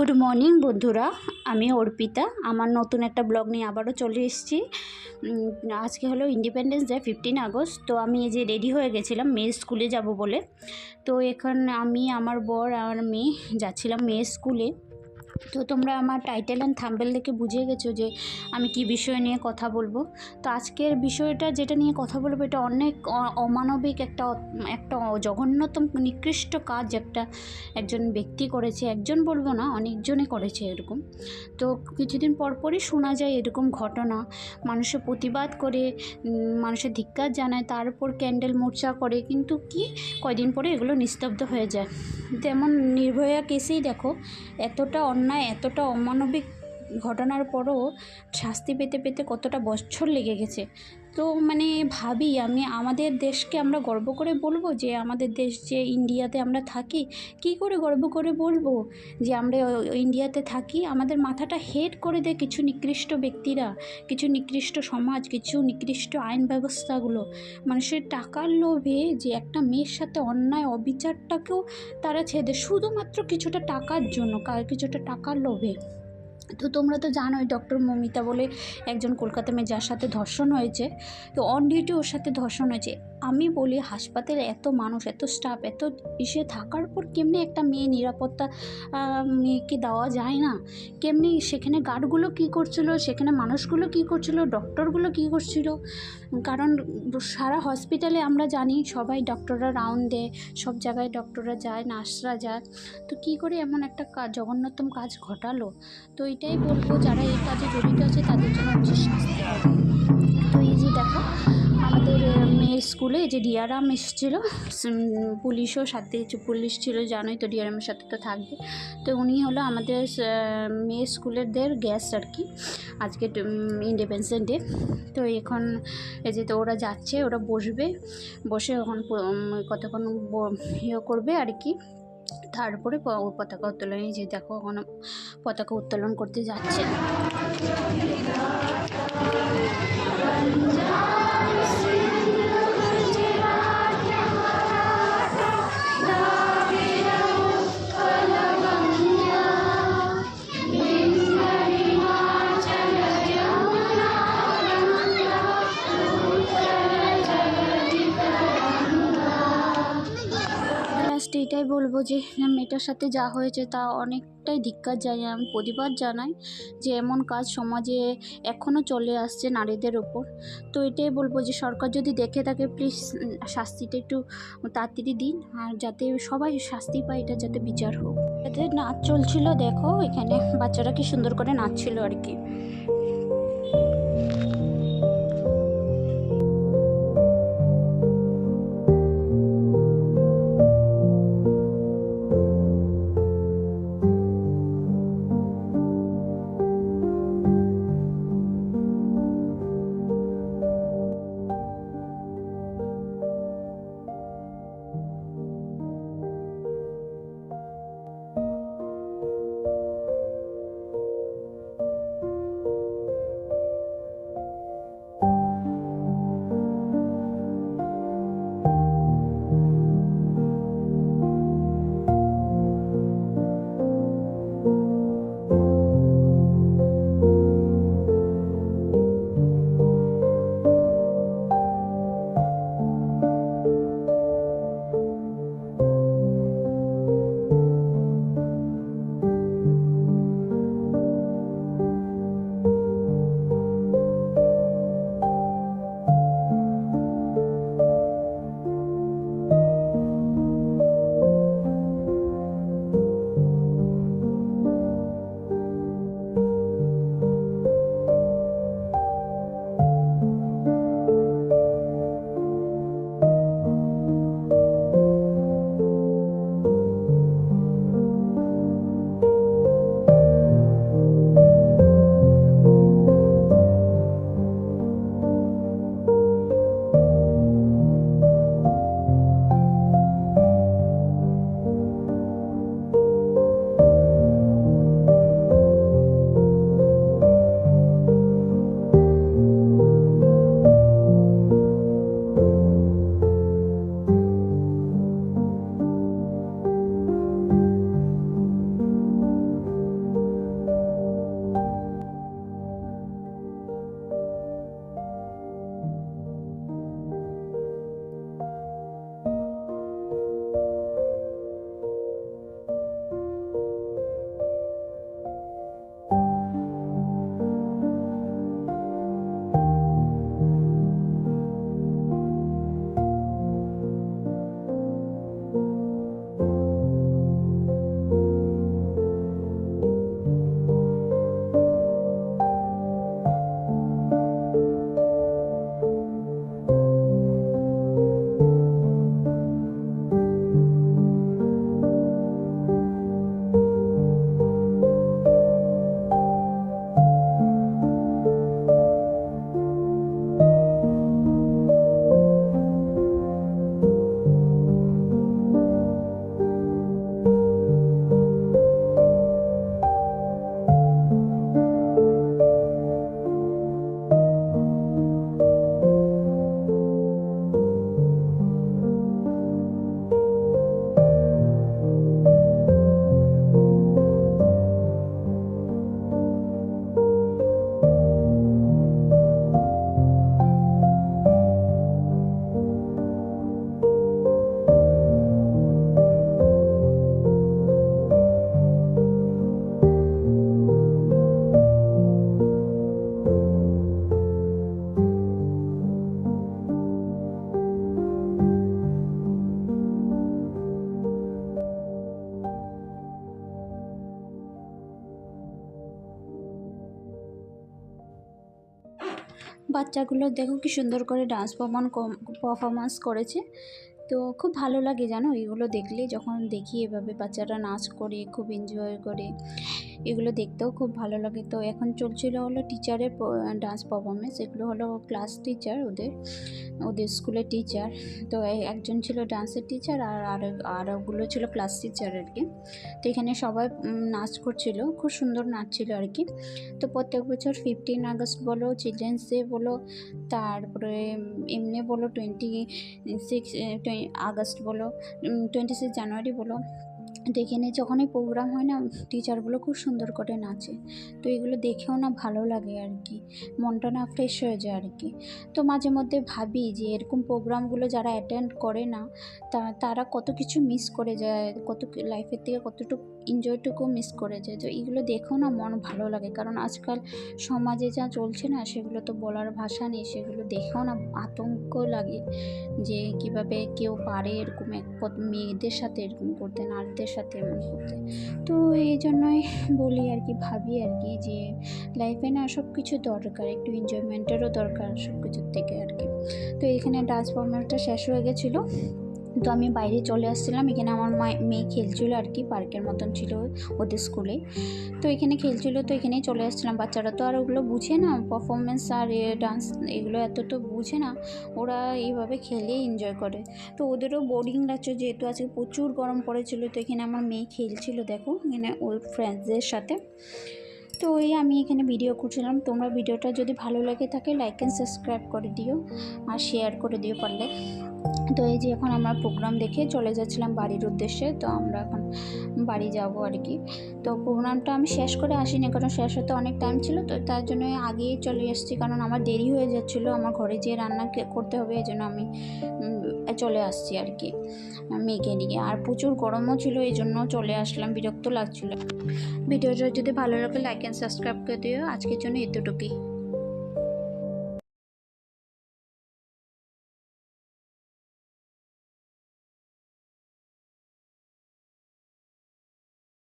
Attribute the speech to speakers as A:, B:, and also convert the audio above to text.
A: Good morning বন্ধুরা, আমি অর্পিতা। আমার নতুন একটা ব্লগ নিয়ে আবারও চলে এসেছি। আজকে হলো ইন্ডিপেন্ডেন্স ডে, 15 আগস্ট। তো আমি এই যে রেডি হয়ে গেছিলাম মেয়ের স্কুলে যাব বলে। তো এখন আমি, আমার বর আর মেয়ে যাচ্ছিলাম মেয়ের স্কুলে। তো তোমরা আমার টাইটেল অ্যান্ড থাম্বনেল দেখে বুঝে গেছো যে আমি কি বিষয় নিয়ে কথা বলবো। তো আজকের বিষয়টা যেটা নিয়ে কথা বলবো, এটা অনেক অমানবিক একটা একটা জঘন্যতম নিকৃষ্ট কাজ একজন ব্যক্তি করেছে। একজন বলবো না, অনেকজনে করেছে এরকম। তো কিছুদিন পরপরই শোনা যায় এরকম ঘটনা। মানুষের প্রতিবাদ করে, মানুষের ধিক্কার জানায়, তার উপর ক্যান্ডেল মোর্চা করে, কিন্তু কি কয়দিন পরে এগুলো নিস্তব্ধ হয়ে যায়। যেমন নির্ভয়া কেসেই দেখো, এতটা অন্যায়, এতটা অমানবিক ঘটনার পরও শাস্তি পেতে পেতে কতটা বছর লেগে গেছে। তো ভাবি আমি, আমাদের দেশকে আমরা গর্ব করে বলবো যে আমাদের দেশ যে ইন্ডিয়াতে আমরা থাকি, কি করে গর্ব করে বলবো যে আমরা ইন্ডিয়াতে থাকি? আমাদের মাথাটা হেড করে দেয় কিছু নিকৃষ্ট ব্যক্তিরা, কিছু নিকৃষ্ট সমাজ, কিছু নিকৃষ্ট আইন ব্যবস্থাগুলো। মানুষের টাকার লোভে যে একটা মেয়ের সাথে অন্যায় অবিচারটাকেও তারা ছেড়ে, শুধুমাত্র কিছুটা টাকার জন্য, কিছুটা টাকার লোভে। তো তোমরা তো জানোই, ডক্টর মমিতা বলে একজন কলকাতা মেয়ে, যার সাথে ধর্ষণ হয়েছে। তো অন ডিউটি ওর সাথে ধর্ষণ হয়েছে। আমি বলি, হাসপাতালে এত মানুষ, এত স্টাফ, এত থাকার পর কেমনি একটা মেয়ে নিরাপত্তা মেয়েকে দেওয়া যায় না? কেমনি সেখানে গার্ডগুলো কী করছিল, সেখানে মানুষগুলো কী করছিল, ডক্টরগুলো কী করছিল? কারণ সারা হসপিটালে আমরা জানি সবাই ডক্টররা রাউন্ড দেয়, সব জায়গায় ডক্টররা যায়, নার্সরা যায়। তো কী করে এমন একটা জঘন্যতম কাজ ঘটালো? তো এটাই বলবো, যারা এই কাজে জড়িত আছে তাদের জন্য উচিত শাস্তি হবে। তো এই যে দেখো, আমাদের মেয়ের স্কুলে যে ডিআরএম এসেছিলো, পুলিশও সাথে, পুলিশ ছিল, জানোই তো ডিআরএমের সাথে তো থাকবে। তো উনি হলো আমাদের মেয়ের স্কুলেরদের গেস্ট আর কি, আজকে ইন্ডিপেন্ডেন্স ডে। তো এখন এই যে, তো ওরা যাচ্ছে, ওরা বসে এখন কতক্ষণ করবে আর কি। তারপরে পতাকা উত্তোলনে, যে দেখো এখন পতাকা উত্তোলন করতে যাচ্ছে। এটাই বলবো যে মেয়েটার সাথে যা হয়েছে তা অনেকটাই ধিক্কার জানাই, আমি প্রতিবাদ জানাই যে এমন কাজ সমাজে এখনও চলে আসছে নারীদের ওপর। তো এটাই বলবো যে সরকার যদি দেখে থাকে, প্লিজ শাস্তিটা একটু তাড়াতাড়ি দিন, আর যাতে সবাই শাস্তি পায়, এটা যাতে বিচার হোক। এদের নাচ চলছিল, দেখো এখানে বাচ্চারা কি সুন্দর করে নাচছিল আর কি। বাচ্চাগুলো দেখো কি সুন্দর করে ডান্স পারফরমেন্স করেছে। তো খুব ভালো লাগে জানো এগুলো দেখলে, যখন দেখি এভাবে বাচ্চারা নাচ করে খুব এনজয় করে, এগুলো দেখতেও খুব ভালো লাগে। তো এখন চলছিল হলো টিচারের ডান্স পারফরমেন্স। এগুলো হলো ক্লাস টিচার, ওদের স্কুলের টিচার। তো একজন ছিল ডান্সের টিচার আর ওগুলো ছিল ক্লাস টিচার আর কি। তো এখানে সবাই নাচ করছিল, খুব সুন্দর নাচ ছিল আর কি। তো প্রত্যেক বছর 15 আগস্ট বলো, চিলড্রেন্স ডে বলো, তারপরে এমনি বলো 26 আগস্ট বলো, 26 জানুয়ারি বলো, তো এখানে যখনই প্রোগ্রাম হয় না, টিচারগুলো খুব সুন্দর করে নাচে। তো এগুলো দেখেও না ভালো লাগে আর কি, মনটা না ফ্রেশ হয়ে যায় আর কি। তো মাঝে মধ্যে ভাবি যে এরকম প্রোগ্রামগুলো যারা অ্যাটেন্ড করে না, তারা কত কিছু মিস করে যায়, কত লাইফের থেকে কতটুকু এনজয়টুকু মিস করে যায়। তো এগুলো দেখেও না মন ভালো লাগে, কারণ আজকাল সমাজে যা চলছে না, সেগুলো তো বলার ভাষা নেই। সেগুলো দেখেও না আতঙ্ক লাগে যে কিভাবে কেউ পারে এরকম মেয়েদের সাথে এরকম করতে, নারীদের সাথে এমন করতে। তো এই জন্যই বলি আর কি, ভাবি আর কি যে লাইফে না সব কিছু দরকার, একটু এনজয়মেন্টেরও দরকার সব কিছুর থেকে আর কি। তো এখানে ডান্স পারফরমেন্সটা শেষ হয়ে গেছিলো। তো আমি বাইরে চলে আসছিলাম, এখানে আমার মেয়ে খেলছিল আর কি, পার্কের মতন ছিল ওদের স্কুলে। তো এখানে খেলছিল, তো এখানেই চলে আসছিলাম। বাচ্চারা তো আর ওগুলো বুঝে না, পারফরমেন্স আর ডান্স এগুলো এত তো বুঝে না, ওরা এইভাবে খেলে এনজয় করে। তো ওদেরও বোরিং লাগছে, যেহেতু আজকে প্রচুর গরম পড়েছিল। তো এখানে আমার মেয়ে খেলছিল দেখো, এখানে ওর ফ্রেন্ডসদের সাথে। তো আমি এখানে ভিডিও করছিলাম। তোমরা ভিডিওটা যদি ভালো লাগে থাকে লাইক অ্যান্ড সাবস্ক্রাইব করে দিও আর শেয়ার করে দিও পারলে। তো এই যে এখন আমরা প্রোগ্রাম দেখে চলে যাচ্ছিলাম বাড়ির উদ্দেশ্যে। তো আমরা এখন বাড়ি যাব আর কি। তো প্রোগ্রামটা আমি শেষ করে আসিনি, কারণ শেষ হতে অনেক টাইম ছিল। তো তার জন্য আগেই চলে এসেছি, কারণ আমার দেরি হয়ে যাচ্ছিলো, আমার ঘরে যেয়ে রান্না করতে হবে, এই জন্য আমি চলে আসছি আর কি মেয়েকে নিয়ে। আর প্রচুর গরমও ছিল, এই জন্য চলে আসলাম, বিরক্ত লাগছিলো। ভিডিওটা যদি ভালো লাগে লাইক অ্যান্ড সাবস্ক্রাইব করে দিও। আজকের জন্য এতটুকুই।